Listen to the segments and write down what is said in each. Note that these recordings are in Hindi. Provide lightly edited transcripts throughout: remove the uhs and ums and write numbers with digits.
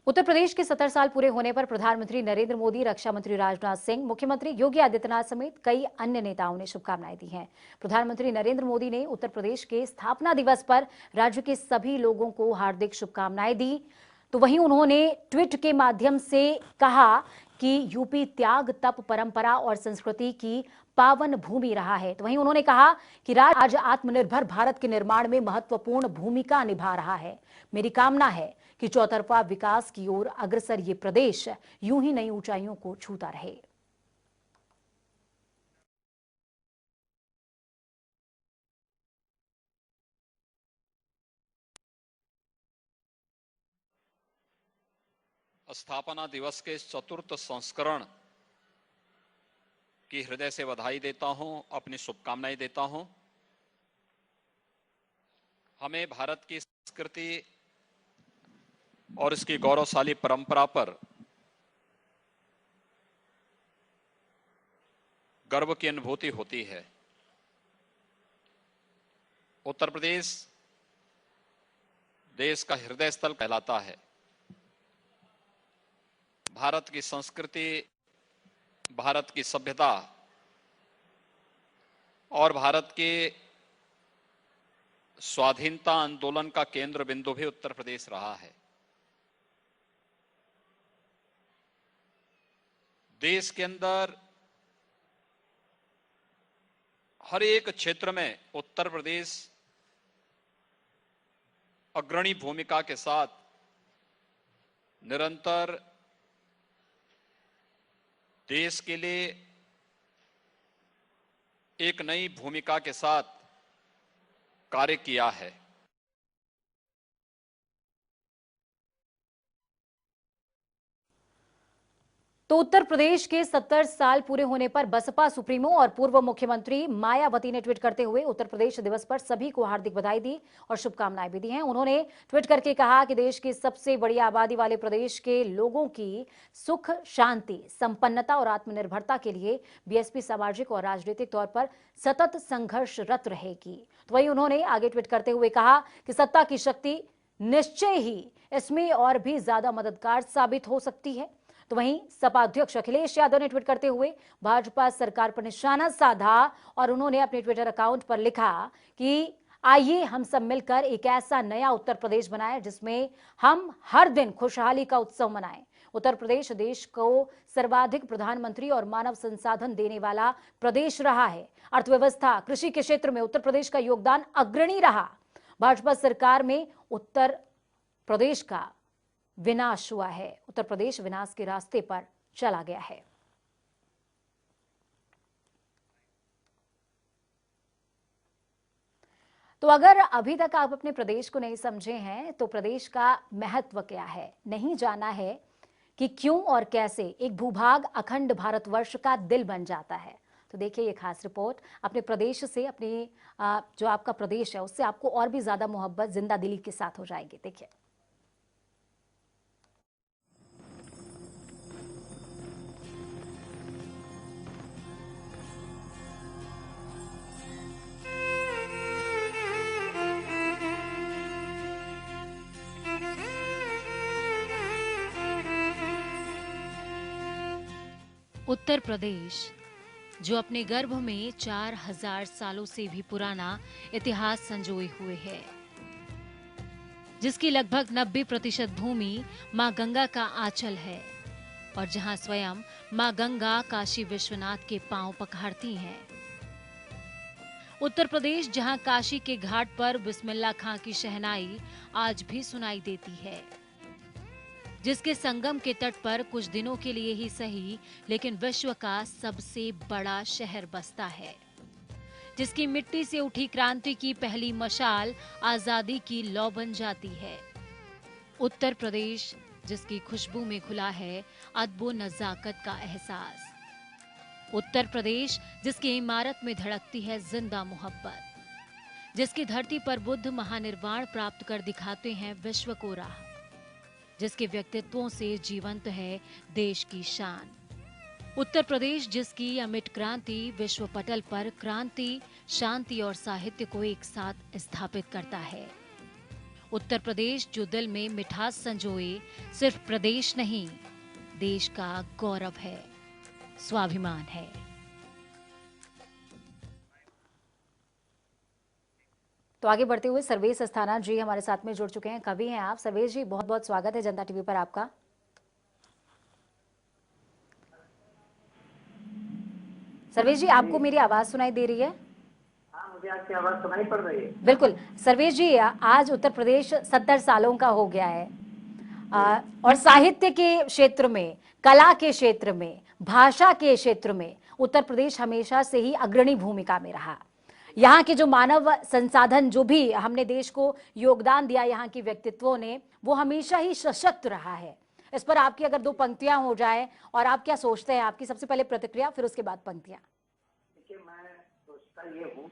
उत्तर प्रदेश के 70 साल पूरे होने पर प्रधानमंत्री नरेंद्र मोदी, रक्षा मंत्री राजनाथ सिंह, मुख्यमंत्री योगी आदित्यनाथ समेत कई अन्य नेताओं ने शुभकामनाएं दी हैं। प्रधानमंत्री नरेंद्र मोदी ने उत्तर प्रदेश के स्थापना दिवस पर राज्य के सभी लोगों को हार्दिक शुभकामनाएं दी। तो वहीं उन्होंने ट्वीट के माध्यम से कहा कि यूपी त्याग, तप, परंपरा और संस्कृति की पावन भूमि रहा है। तो वहीं उन्होंने कहा कि राज्य आज आत्मनिर्भर भारत के निर्माण में महत्वपूर्ण भूमिका निभा रहा है। मेरी कामना है कि चौतरफा विकास की ओर अग्रसर ये प्रदेश यूं ही नई ऊंचाइयों को छूता रहे। स्थापना दिवस के चतुर्थ संस्करण की हृदय से बधाई देता हूं, अपनी शुभकामनाएं देता हूं। हमें भारत की संस्कृति और इसकी गौरवशाली परंपरा पर गर्व की अनुभूति होती है। उत्तर प्रदेश देश का हृदय स्थल कहलाता है। भारत की संस्कृति, भारत की सभ्यता और भारत के स्वाधीनता आंदोलन का केंद्र बिंदु भी उत्तर प्रदेश रहा है। देश के अंदर हर एक क्षेत्र में उत्तर प्रदेश अग्रणी भूमिका के साथ निरंतर देश के लिए एक नई भूमिका के साथ कार्य किया है। तो उत्तर प्रदेश के 70 साल पूरे होने पर बसपा सुप्रीमो और पूर्व मुख्यमंत्री मायावती ने ट्वीट करते हुए उत्तर प्रदेश दिवस पर सभी को हार्दिक बधाई दी और शुभकामनाएं भी दी हैं। उन्होंने ट्वीट करके कहा कि देश की सबसे बड़ी आबादी वाले प्रदेश के लोगों की सुख, शांति, संपन्नता और आत्मनिर्भरता के लिए बीएसपी सामाजिक और राजनीतिक तौर पर सतत संघर्षरत रहेगी। तो वहीं उन्होंने आगे ट्वीट करते हुए कहा कि सत्ता की शक्ति निश्चय ही इसमें और भी ज्यादा मददगार साबित हो सकती है। तो वहीं सपा अध्यक्ष अखिलेश यादव ने ट्वीट करते हुए भाजपा सरकार पर निशाना साधा और उन्होंने अपने ट्विटर अकाउंट पर लिखा कि आइए हम सब मिलकर एक ऐसा नया उत्तर प्रदेश बनाएं जिसमें हम हर दिन खुशहाली का उत्सव मनाएं। उत्तर प्रदेश देश को सर्वाधिक प्रधानमंत्री और मानव संसाधन देने वाला प्रदेश रहा है। अर्थव्यवस्था, कृषि के क्षेत्र में उत्तर प्रदेश का योगदान अग्रणी रहा। भाजपा सरकार में उत्तर प्रदेश का विनाश हुआ है। उत्तर प्रदेश विनाश के रास्ते पर चला गया है। तो अगर अभी तक आप अपने प्रदेश को नहीं समझे हैं तो प्रदेश का महत्व क्या है, नहीं जाना है कि क्यों और कैसे एक भूभाग अखंड भारतवर्ष का दिल बन जाता है, तो देखिए ये खास रिपोर्ट अपने प्रदेश से, अपनी जो आपका प्रदेश है उससे आपको और भी ज्यादा मोहब्बत, जिंदा दिली के साथ हो जाएगी। देखिए उत्तर प्रदेश जो अपने गर्भ में 4000 सालों से भी पुराना इतिहास संजोए हुए है, जिसकी लगभग 90% भूमि मां गंगा का आंचल है और जहां स्वयं मां गंगा काशी विश्वनाथ के पांव पखारती हैं। उत्तर प्रदेश जहां काशी के घाट पर बिस्मिल्लाह खां की शहनाई आज भी सुनाई देती है, जिसके संगम के तट पर कुछ दिनों के लिए ही सही लेकिन विश्व का सबसे बड़ा शहर बसता है, जिसकी मिट्टी से उठी क्रांति की पहली मशाल आजादी की लौ बन जाती है। उत्तर प्रदेश जिसकी खुशबू में घुला है अदबो नजाकत का एहसास। उत्तर प्रदेश जिसकी इमारत में धड़कती है जिंदा मोहब्बत, जिसकी धरती पर बुद्ध महानिर्वाण प्राप्त कर दिखाते हैं विश्व को राह, जिसके व्यक्तित्वों से जीवंत है देश की शान। उत्तर प्रदेश जिसकी अमिट क्रांति विश्व पटल पर क्रांति, शांति और साहित्य को एक साथ स्थापित करता है। उत्तर प्रदेश जो दिल में मिठास संजोए, सिर्फ प्रदेश नहीं, देश का गौरव है, स्वाभिमान है। तो आगे बढ़ते हुए सर्वेश अस्थाना जी हमारे साथ में जुड़ चुके हैं। कवि हैं आप। सर्वेश जी, बहुत बहुत स्वागत है जनता टीवी पर आपका। सर्वेश जी, आपको मेरी आवाज सुनाई दे रही है? हाँ, मुझे आपकी आवाज सुनाई पड़ रही है। बिल्कुल। सर्वेश जी, आज उत्तर प्रदेश 70 सालों का हो गया है और साहित्य के क्षेत्र में, कला के क्षेत्र में, भाषा के क्षेत्र में उत्तर प्रदेश हमेशा से ही अग्रणी भूमिका में रहा। यहाँ के जो मानव संसाधन, जो भी हमने देश को योगदान दिया, यहाँ के व्यक्तित्वों ने, वो हमेशा ही सशक्त रहा है। इस पर आपकी अगर दो पंक्तियां हो जाए और आप क्या सोचते हैं, आपकी सबसे पहले प्रतिक्रिया, फिर उसके बाद पंक्तियां। देखिए, मैं सोचता ये हूँ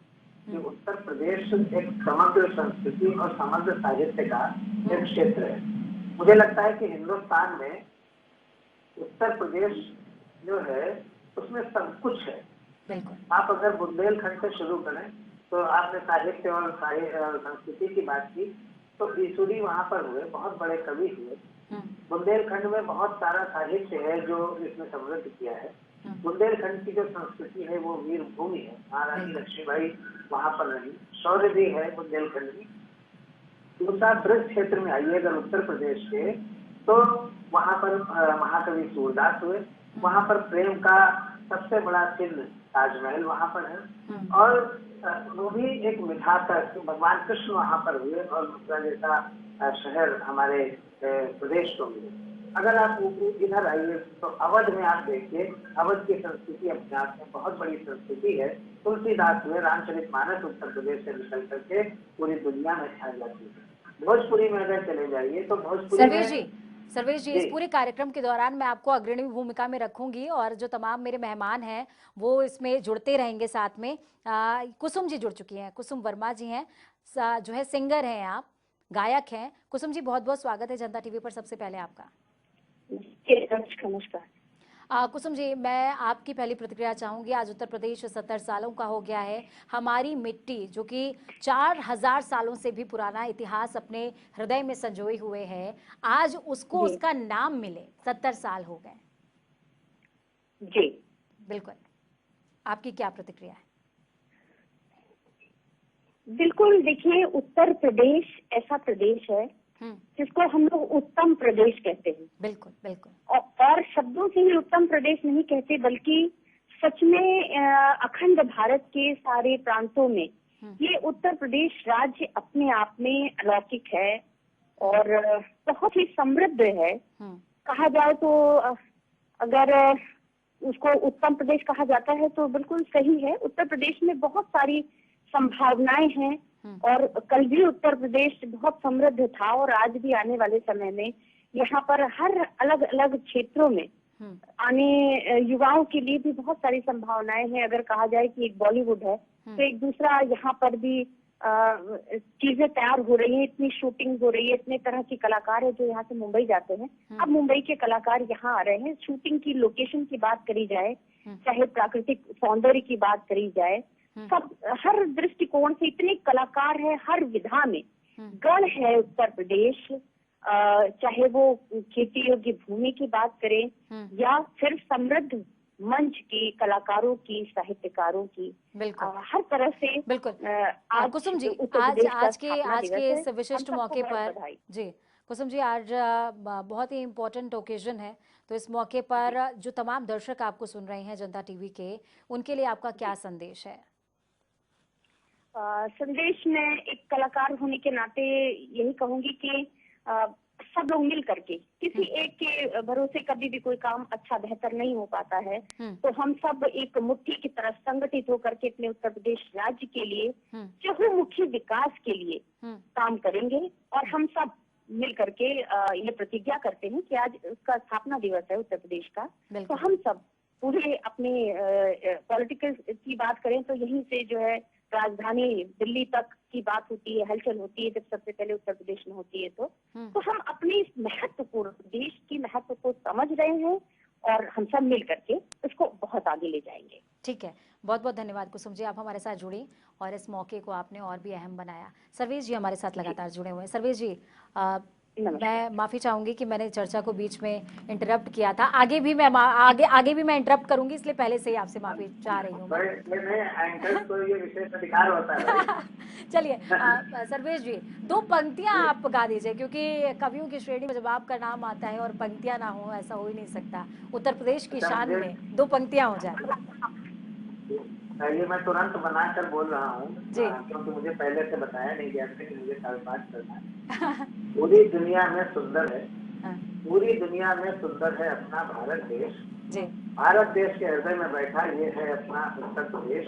कि उत्तर प्रदेश एक समग्र संस्कृति और समग्र साहित्य का एक क्षेत्र है। मुझे लगता है कि हिंदुस्तान में उत्तर प्रदेश जो है उसमें सब कुछ है। बिल्कुल। आप अगर बुंदेलखंड से शुरू करें तो आपने साहित्य और संस्कृति की बात की, तो ईसुरी वहाँ पर हुए, बहुत बड़े कवि हुए। बुंदेलखंड में बहुत सारा साहित्य है जो इसने समृद्ध किया है। बुंदेलखंड की जो संस्कृति है वो वीर भूमि है। महारानी लक्ष्मीबाई वहाँ पर रही, शौर्य भी है बुंदेलखंड में। दूसरा, ब्रज क्षेत्र में आइए अगर उत्तर प्रदेश के, तो वहाँ पर महाकवि सूरदास हुए। वहाँ पर प्रेम का सबसे बड़ा चिन्ह ताजमहल वहाँ पर है, और वो भी एक मिठास का, भगवान कृष्ण वहाँ पर हुए, और मथुरा जैसा शहर हमारे प्रदेश को मिले। अगर आप इधर आइए तो अवध में आप देखिए, अवध की संस्कृति अपने आप में बहुत बड़ी संस्कृति है। तुलसीदास हुए, रामचरितमानस उत्तर प्रदेश से निकल करके पूरी दुनिया में छा जाती है। भोजपुरी में अगर चले जाइए तो भोजपुरी में सर्वेश जी, इस पूरे कार्यक्रम के दौरान मैं आपको अग्रणी भूमिका में रखूंगी और जो तमाम मेरे मेहमान हैं वो इसमें जुड़ते रहेंगे साथ में। कुसुम जी जुड़ चुकी हैं, कुसुम वर्मा जी हैं, जो है सिंगर हैं, आप गायक हैं। कुसुम जी, बहुत बहुत स्वागत है जनता टीवी पर सबसे पहले आपका। नमस्कार। कुसुम जी, मैं आपकी पहली प्रतिक्रिया चाहूंगी। आज उत्तर प्रदेश 70 सालों का हो गया है। हमारी मिट्टी जो कि 4000 सालों से भी पुराना इतिहास अपने हृदय में संजोए हुए है, आज उसको उसका नाम मिले, 70 साल हो गए। जी बिल्कुल, आपकी क्या प्रतिक्रिया है? बिल्कुल, देखिए, उत्तर प्रदेश ऐसा प्रदेश है जिसको हम लोग उत्तम प्रदेश कहते हैं। बिल्कुल बिल्कुल। और शब्दों से ही उत्तम प्रदेश नहीं कहते, बल्कि सच में अखंड भारत के सारे प्रांतों में ये उत्तर प्रदेश राज्य अपने आप में अलौकिक है और बहुत ही समृद्ध है। कहा जाए तो अगर उसको उत्तम प्रदेश कहा जाता है तो बिल्कुल सही है। उत्तर प्रदेश में बहुत सारी संभावनाएं हैं और कल भी उत्तर प्रदेश बहुत समृद्ध था और आज भी आने वाले समय में यहाँ पर हर अलग अलग क्षेत्रों में आने युवाओं के लिए भी बहुत सारी संभावनाएं हैं। अगर कहा जाए कि एक बॉलीवुड है तो एक दूसरा यहाँ पर भी चीजें तैयार हो रही है, इतनी शूटिंग हो रही है, इतने तरह के कलाकार है जो यहाँ से मुंबई जाते हैं। अब मुंबई के कलाकार यहाँ आ रहे हैं। शूटिंग की लोकेशन की बात करी जाए, चाहे प्राकृतिक सौंदर्य की बात करी जाए, सब हर दृष्टिकोण से इतने कलाकार है, हर विधा में गढ़ है उत्तर प्रदेश। चाहे वो खेती योग्य भूमि की बात करें या फिर समृद्ध मंच की, कलाकारों की, साहित्यकारों की, हर तरह से। बिल्कुल। कुसुम जी, आज के इस विशिष्ट मौके पर जी, कुसुम जी, आज बहुत ही इम्पोर्टेंट ओकेजन है, तो इस मौके पर जो तमाम दर्शक आपको सुन रहे हैं जनता टीवी के, उनके लिए आपका क्या संदेश है? संदेश में एक कलाकार होने के नाते यही कहूंगी कि सब लोग मिल करके, किसी एक के भरोसे कभी भी कोई काम अच्छा बेहतर नहीं हो पाता है। तो हम सब एक मुट्ठी की तरह संगठित होकर के अपने उत्तर प्रदेश राज्य के लिए, चहुमुखी विकास के लिए काम करेंगे। और हम सब मिल करके ये प्रतिज्ञा करते हैं कि आज उसका स्थापना दिवस है उत्तर प्रदेश का, तो हम सब पूरे अपने पॉलिटिकल की बात करें तो यहीं से जो है राजधानी दिल्ली तक की बात होती है, हलचल होती है जब सबसे पहले उत्तर प्रदेश में होती है। तो हम अपने इस महत्वपूर्ण देश की महत्व को समझ रहे हैं और हम सब मिल करके उसको बहुत आगे ले जाएंगे। ठीक है, बहुत बहुत धन्यवाद कुसुम जी, आप हमारे साथ जुड़ी और इस मौके को आपने और भी अहम बनाया। सर्वेश जी हमारे साथ लगातार जुड़े हुए हैं। सर्वेश जी, मैं माफ़ी चाहूंगी कि मैंने चर्चा को बीच में इंटरप्ट किया था। आगे भी मैं आगे भी मैं इंटरप्ट करूंगी, इसलिए पहले से ही आपसे माफ़ी चाह रही हूँ चलिए सर्वेश जी, 2 पंक्तियां आप गा दीजिए, क्योंकि कवियों की श्रेणी में जब आपका नाम आता है और पंक्तियां ना हो, ऐसा हो ही नहीं सकता। उत्तर प्रदेश की शान में 2 पंक्तियां हो जाए। ये मैं तुरंत बनाकर बोल रहा हूँ, क्योंकि मुझे पहले से बताया नहीं गया था कि मुझे कागबात करना है। पूरी दुनिया में सुंदर है, पूरी दुनिया में सुंदर है अपना भारत देश। भारत देश के हृदय में बैठा ये है अपना उत्तर प्रदेश।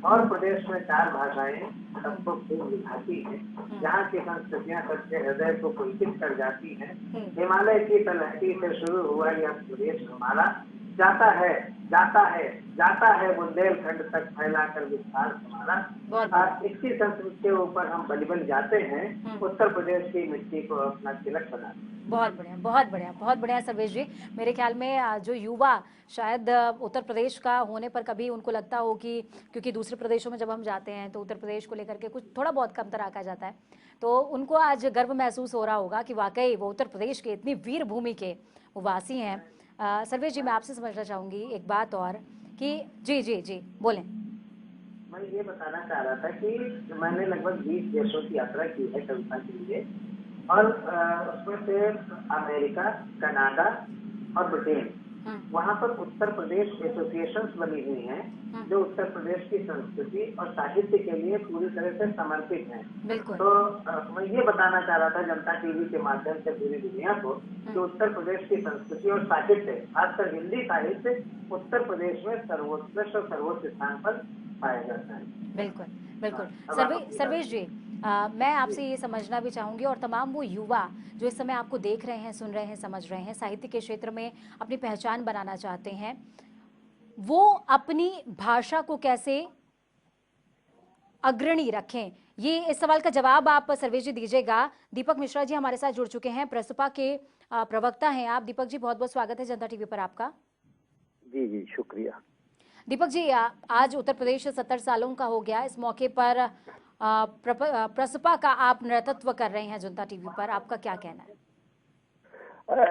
और प्रदेश में 4 भाषाएं सबको खूब लुभाती हैं, जहाँ की संस्कृतियाँ सबके हृदय को पुलकित कर जाती हैं। हिमालय की तलहटी से शुरू हुआ यह प्रदेश हमारा, जाता है जाता है जाता है बुंदेलखंड तक फैलाकर विस्तार हमारा। इसकी संस्कृति के ऊपर हम बलिबल जाते हैं, उत्तर प्रदेश की मिट्टी को अपना तिलक बनाते हैं। बहुत बढ़िया, बहुत बढ़िया, बहुत बढ़िया सर्वेश जी। मेरे ख्याल में जो युवा शायद उत्तर प्रदेश का होने पर कभी उनको लगता हो कि, क्योंकि दूसरे प्रदेशों में जब हम जाते हैं तो उत्तर प्रदेश को लेकर के कुछ थोड़ा बहुत कमतर आका जाता है, तो उनको आज गर्व महसूस हो रहा होगा कि वाकई वो उत्तर प्रदेश के इतनी वीर भूमि के वो वासी हैं। सर्वेश जी, मैं आपसे समझना चाहूंगी एक बात और कि जी जी जी बोलें। मैं ये बताना चाह रहा था कि मैंने लगभग 20 देशों की यात्रा की है कविता के लिए, और उसमें से अमेरिका, कनाडा और ब्रिटेन, वहाँ पर उत्तर प्रदेश एसोसिएशंस बनी हुई हैं जो उत्तर प्रदेश की संस्कृति और साहित्य के लिए पूरी तरह से समर्पित हैं। तो मैं ये बताना चाह रहा था जनता टीवी के माध्यम से पूरी दुनिया को कि उत्तर प्रदेश की संस्कृति और साहित्य, खासकर हिंदी साहित्य, उत्तर प्रदेश में सर्वोत्कृष्ट और सर्वोच्च स्थान पर पाया जाता है। बिल्कुल बिल्कुल। सर्वेश जी, मैं आपसे ये समझना भी चाहूंगी, और तमाम वो युवा जो इस समय आपको देख रहे हैं, सुन रहे हैं, समझ रहे हैं, साहित्य के क्षेत्र में अपनी पहचान बनाना चाहते हैं, वो अपनी भाषा को कैसे अग्रणी रखें, ये इस सवाल का जवाब आप सर्वेश जी दीजिएगा। दीपक मिश्रा जी हमारे साथ जुड़ चुके हैं, प्रसपा के प्रवक्ता हैं आप। दीपक जी, बहुत बहुत स्वागत है जनता टीवी पर आपका। जी जी, शुक्रिया। दीपक जी, आज उत्तर प्रदेश 70 सालों का हो गया। इस मौके पर प्रसपा का आप नेतृत्व कर रहे हैं जनता टीवी पर, आपका क्या कहना है?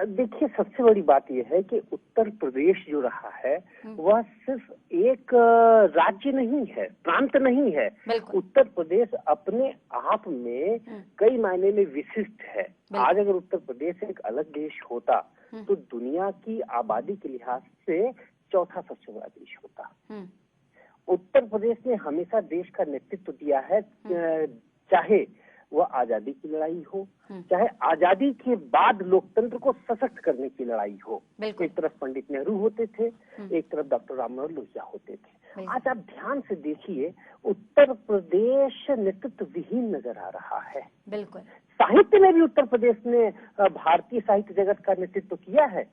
देखिए, सबसे बड़ी बात यह है कि उत्तर प्रदेश जो रहा है वह सिर्फ एक राज्य नहीं है, प्रांत नहीं है। उत्तर प्रदेश अपने आप में कई मायने में विशिष्ट है। आज अगर उत्तर प्रदेश एक अलग देश होता तो दुनिया की आबादी के लिहाज से चौथा सबसे बड़ा देश होता। उत्तर प्रदेश ने हमेशा देश का नेतृत्व दिया है, चाहे वह आजादी की लड़ाई हो, चाहे आजादी के बाद लोकतंत्र को सशक्त करने की लड़ाई हो। एक तरफ पंडित नेहरू होते थे, एक तरफ डॉक्टर राम मनोहर लोहिया होते थे। आज आप ध्यान से देखिए, उत्तर प्रदेश नेतृत्व विहीन नजर आ रहा है। बिल्कुल। साहित्य में भी उत्तर प्रदेश ने भारतीय साहित्य जगत का नेतृत्व किया है,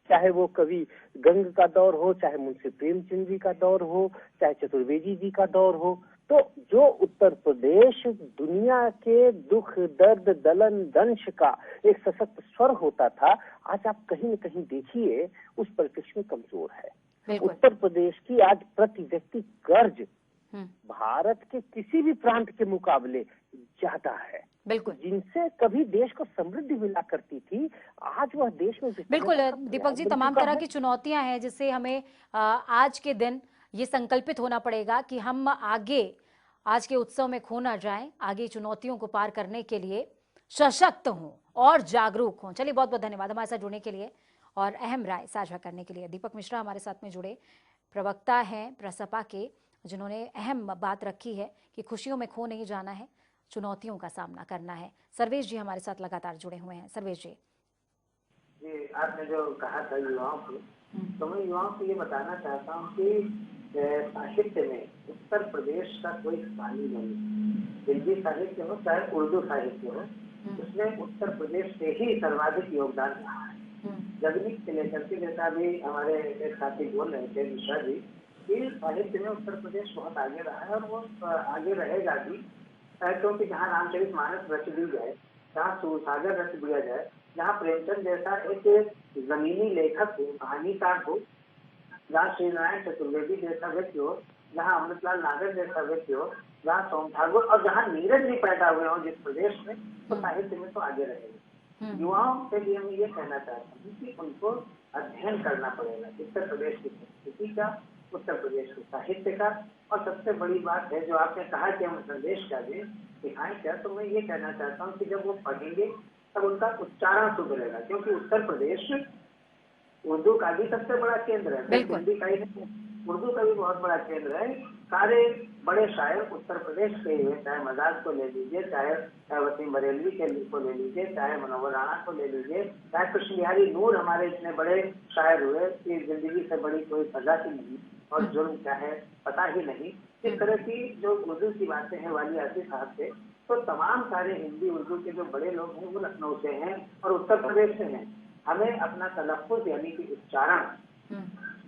चाहे वो कवि गंग का दौर हो, चाहे मुंशी प्रेमचंद जी का दौर हो, चाहे चतुर्वेदी जी का दौर हो। तो जो उत्तर प्रदेश दुनिया के दुख, दर्द, दलन, दंश का एक सशक्त स्वर होता था, आज आप कहीं न कहीं देखिए उस परिप्रेक्ष्य में कमजोर है। उत्तर प्रदेश की आज प्रति व्यक्ति कर्ज भारत के किसी भी प्रांत के मुकाबले ज्यादा है। बिल्कुल। जिनसे कभी देश को समृद्धि मिला करती थी, आज वह देश में बिल्कुल। दीपक जी, तमाम तरह की चुनौतियां हैं जिससे हमें आज के दिन ये संकल्पित होना पड़ेगा कि हम आगे आज के उत्सव में खो ना जाएं, आगे चुनौतियों को पार करने के लिए सशक्त हों और जागरूक हों। चलिए, बहुत बहुत धन्यवाद हमारे साथ जुड़ने के लिए और अहम राय साझा करने के लिए। दीपक मिश्रा हमारे साथ में जुड़े, प्रवक्ता हैं प्रसपा के, जिन्होंने अहम बात रखी है कि खुशियों में खो नहीं जाना है, चुनौतियों का सामना करना है। सर्वेश जी हमारे साथ लगातार जुड़े हुए हैं। सर्वेश जी, आपने जो कहा था युवाओं को, तो मैं युवाओं को ये बताना चाहता हूँ कि साहित्य में उत्तर प्रदेश का कोई स्थान नहीं। हिंदी साहित्य हो चाहे उर्दू साहित्य हो, उसमें उत्तर प्रदेश से ही सर्वाधिक योगदान रहा है। जगनीक से लेकर के, जैसा भी हमारे एक साथी बोल रहे थे मिश्रा जी, कि साहित्य में उत्तर प्रदेश बहुत आगे रहा है और वो आगे रहेगा भी, क्योंकि जहाँ रामचरितमानस रच दी जाए, जहाँ सूरसागर रच दिया जाए, जहाँ प्रेमचंद जैसा एक जमीनी लेखक हो, कहानीकार हो, जहाँ श्री नारायण चतुर्वेदी जैसा व्यक्ति हो, जहाँ अमृतलाल नागर जैसा व्यक्ति हो, जहाँ सोम ठाकुर और जहाँ नीरज भी पैदा हुए हो जिस प्रदेश में, तो साहित्य में तो आगे रहेगा। युवाओं के लिए मैं ये कहना चाहता हूँ कि उनको अध्ययन करना पड़ेगा उत्तर प्रदेश की संस्कृति का, उत्तर प्रदेश के साहित्य का। और सबसे बड़ी बात है जो आपने कहा कि हम संदेश क्या दें, सिखाएं क्या, तो मैं ये कहना चाहता हूँ कि जब वो पढ़ेंगे तब उनका उच्चारण सुधरेगा, क्योंकि उत्तर प्रदेश उर्दू का भी सबसे बड़ा केंद्र है, हिंदी का ही नहीं, उर्दू का भी बहुत बड़ा केंद्र है। सारे बड़े शायर उत्तर प्रदेश के हैं, चाहे मजाज को ले लीजिए, चाहे वसीम बरेलवी को ले लीजिए, चाहे मनोहर राणा को ले लीजिए, चाहे कृष्ण बिहारी नूर, हमारे इतने बड़े शायर हुए कि जिंदगी से बड़ी कोई सजा ही नहीं और जुर्म क्या है पता ही नहीं। इस तरह की जो उर्दू की बातें हैं वाली आसिफ साहब से, तो तमाम सारे हिंदी उर्दू के जो बड़े लोग हैं वो लखनऊ से हैं और उत्तर प्रदेश से हैं। हमें अपना तलफ़्फ़ुज़ यानी कि उच्चारण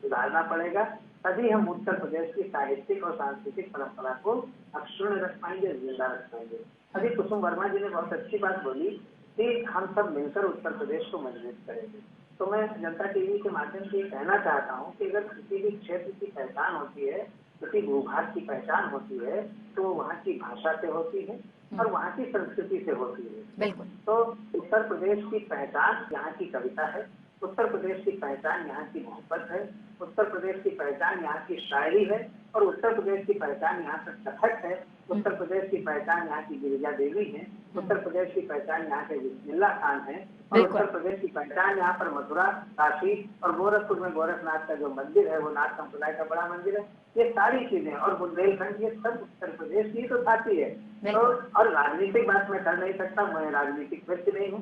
सुधारना पड़ेगा, तभी हम उत्तर प्रदेश की साहित्यिक और सांस्कृतिक परंपरा को अक्षुण्ण रख पाएंगे, जिंदा रख पाएंगे। अभी कुसुम वर्मा जी ने बहुत अच्छी बात बोली कि हम सब मिलकर उत्तर प्रदेश को मजबूत करेंगे। तो मैं जनता टीवी के माध्यम से ये कहना चाहता हूँ कि अगर किसी भी क्षेत्र की पहचान होती है, किसी भूभाग की पहचान होती है, तो वो वहाँ की भाषा से होती है और वहाँ की संस्कृति से होती है। बिल्कुल। तो उत्तर प्रदेश की पहचान यहाँ की कविता है, उत्तर प्रदेश की पहचान यहाँ की मोहब्बत है, उत्तर प्रदेश की पहचान यहाँ की शायरी है और उत्तर प्रदेश की पहचान यहाँ का कथक है, उत्तर प्रदेश की पहचान यहाँ की गिरिजा देवी है, उत्तर प्रदेश की पहचान यहाँ के बिस्मिल्लाह खान है और उत्तर प्रदेश की पहचान यहाँ पर मथुरा, काशी और गोरखपुर में गोरखनाथ का जो मंदिर है वो नाथ संप्रदाय का बड़ा मंदिर है। ये सारी चीजें और बुंदेलखंड ये सब उत्तर प्रदेश की तो साथी है। तो और राजनीतिक बात मैं कर नहीं सकता, मैं राजनीतिक व्यक्ति नहीं हूँ।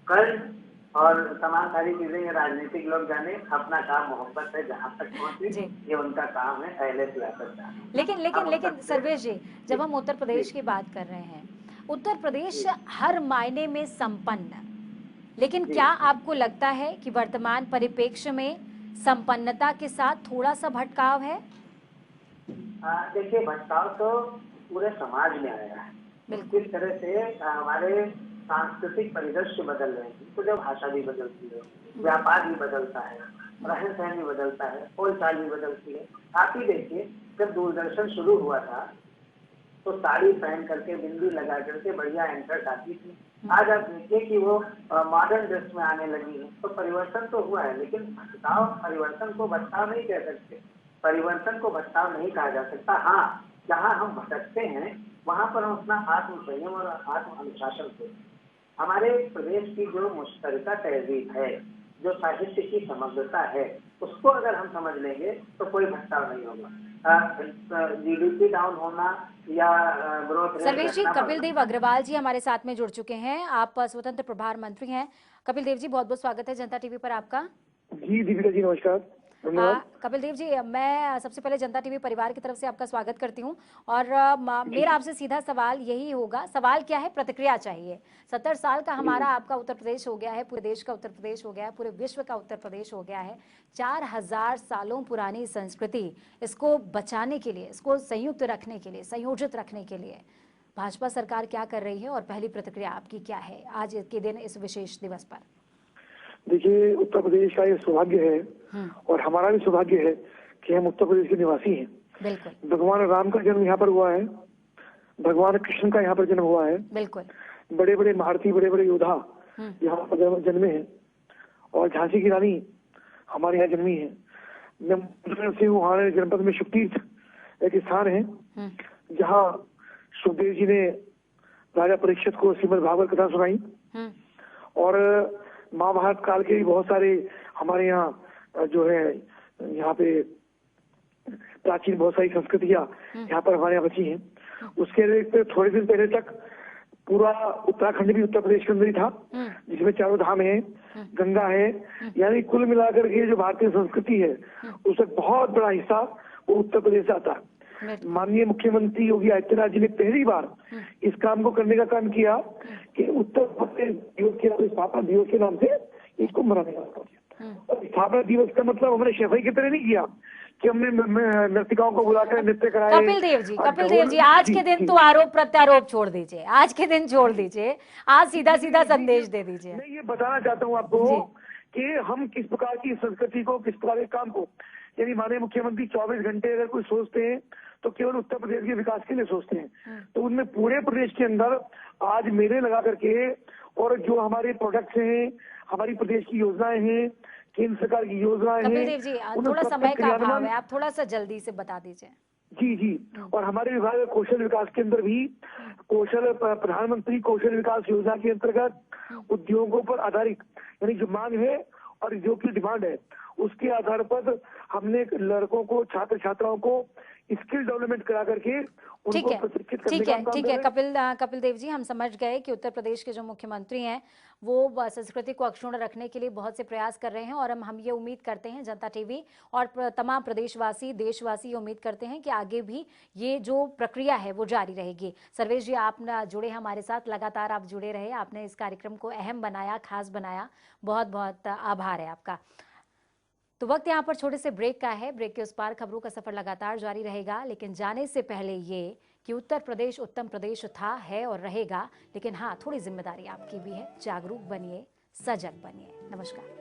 कर्ज और तमाम सारी चीजें ये राजनीतिक लोग जाने, अपना काम मोहब्बत है जहाँ तक पहुँचे ये उनका काम है, पहले से आता है। लेकिन सर्वेश जी, जब हम उत्तर प्रदेश की बात कर रहे हैं, उत्तर प्रदेश हर मायने में संपन्न, लेकिन क्या आपको लगता है कि वर्तमान परिप्रेक्ष्य में संपन्नता के साथ थोड़ा सा भटकाव है? देखिए, भटकाव तो पूरे समाज में आया है। किस तरह से हमारे सांस्कृतिक परिदृश्य बदल रहे हैं, तो जब भाषा भी बदलती है, व्यापार भी बदलता है, रहन सहन भी बदलता है, बोल चाल भी बदलती है। आप ही देखिए, जब दूरदर्शन शुरू हुआ था तो साड़ी पहन करके, बिंदी लगा करके बढ़िया एंकर्स आती थी। आज आप देखिए कि वो मॉडर्न ड्रेस में आने लगी है। तो परिवर्तन तो हुआ है, लेकिन भटकाव, परिवर्तन को भटकाव नहीं कह सकते, परिवर्तन को भटकाव नहीं कहा जा सकता। हाँ, जहाँ हम भटकते हैं वहाँ पर हम अपना आत्म संयम और आत्म अनुशासन से, हमारे प्रदेश की जो मुश्तरका तहजीब है, जो साहित्य की समग्रता है, उसको अगर हम समझ लेंगे तो कोई भटकाव नहीं होगा। जीडीपी डाउन होना या ग्रोथ रेट। सर्वेश जी, कपिल देव अग्रवाल जी हमारे साथ में जुड़ चुके हैं। आप स्वतंत्र प्रभार मंत्री हैं। कपिल देव जी, बहुत बहुत स्वागत है जनता टीवी पर आपका। जी दीपिका जी, नमस्कार। कपिल देव जी, मैं सबसे पहले जनता टीवी परिवार की तरफ से आपका स्वागत करती हूँ और मेरा आपसे सीधा सवाल यही होगा। सवाल क्या है, प्रतिक्रिया चाहिए। 70 साल का हमारा आपका उत्तर प्रदेश हो गया है, पूरे देश का उत्तर प्रदेश हो गया है, पूरे विश्व का उत्तर प्रदेश हो गया है। 4000 सालों पुरानी संस्कृति, इसको बचाने के लिए, इसको संयुक्त रखने के लिए, संयोजित रखने के लिए भाजपा सरकार क्या कर रही है और पहली प्रतिक्रिया आपकी क्या है आज के दिन, इस विशेष दिवस पर? देखिए, उत्तर प्रदेश का ये सौभाग्य है और हमारा भी सौभाग्य है कि हम उत्तर प्रदेश के निवासी हैं। बिल्कुल। भगवान राम का जन्म यहाँ पर हुआ है, भगवान कृष्ण का यहाँ पर जन्म हुआ है। बिल्कुल। बड़े बड़े महारथी, बड़े बड़े योद्धा यहाँ पर जन्मे हैं और झांसी की रानी हमारे यहाँ जन्मी है। हमारे जनपद में शुभतीर्थ एक स्थान है जहाँ सुखदेव जी ने राजा परीक्षित को श्रीमद् भागवत कथा सुनाई और महाभारत काल के बहुत सारे हमारे यहाँ जो है, यहाँ पे प्राचीन बहुत सारी संस्कृतियाँ यहाँ पर हमारे यहाँ बची हैं। उसके थोड़े दिन पहले तक पूरा उत्तराखंड भी उत्तर प्रदेश के अंदर ही था, जिसमें चारों धाम है, गंगा है, यानी कुल मिलाकर के जो भारतीय संस्कृति है उसका बहुत बड़ा हिस्सा वो उत्तर प्रदेश से आता है। माननीय मुख्यमंत्री योगी आदित्यनाथ जी ने पहली बार इस काम को करने का काम किया कि उत्तर प्रदेश दिवस के स्थापना दिवस के नाम से इसको मनाने का काम किया। और स्थापना दिवस का मतलब हमने शफाई की तरह नहीं किया कि हमने नर्तिकाओं को बुलाकर नृत्य कराया। कपिल देव जी, आज के दिन तो आरोप प्रत्यारोप छोड़ दीजिए, आज के दिन छोड़ दीजिए, आज सीधा सीधा संदेश दे दीजिए। मैं ये बताना चाहता हूँ आपको कि हम किस प्रकार की संस्कृति को, किस प्रकार के काम को, यानी माननीय मुख्यमंत्री 24 घंटे अगर कोई सोचते हैं तो केवल उत्तर प्रदेश के विकास के लिए सोचते हैं। तो उनमें पूरे प्रदेश के अंदर आज मेले लगा करके और जो हमारे प्रोडक्ट्स हैं, हमारी प्रदेश की योजनाएं हैं, केंद्र सरकार की योजनाएं कपिल हैं, देव जी थोड़ा समय का अभाव है, आप थोड़ा सा जल्दी से बता दीजिए। जी। और हमारे विभाग कौशल विकास के अंदर भी प्रधानमंत्री कौशल विकास योजना के अंतर्गत उद्योगों पर आधारित यानी जो मांग है और जो की डिमांड है उसके आधार पर हमने लड़कों को, छात्र छात्राओं को स्किल डेवलपमेंट करा करके उनको प्रशिक्षित करने का काम कर रहे हैं। कपिल देव जी, हम समझ गए कि उत्तर प्रदेश के जो मुख्यमंत्री हैं वो संस्कृति को अक्षुण्ण रखने के लिए बहुत से प्रयास कर रहे हैं और हम ये उम्मीद करते हैं, जनता टीवी और तमाम प्रदेशवासी, देशवासी ये उम्मीद करते हैं कि आगे भी ये जो प्रक्रिया है वो जारी रहेगी। सर्वेश जी, आप जुड़े हमारे साथ, लगातार आप जुड़े रहे, आपने इस कार्यक्रम को अहम बनाया, खास बनाया, बहुत बहुत आभार है आपका। तो वक्त यहाँ पर छोटे से ब्रेक का है। ब्रेक के उस पार खबरों का सफर लगातार जारी रहेगा, लेकिन जाने से पहले ये कि उत्तर प्रदेश उत्तम प्रदेश था, है और रहेगा, लेकिन हाँ, थोड़ी जिम्मेदारी आपकी भी है। जागरूक बनिए, सजग बनिए। नमस्कार।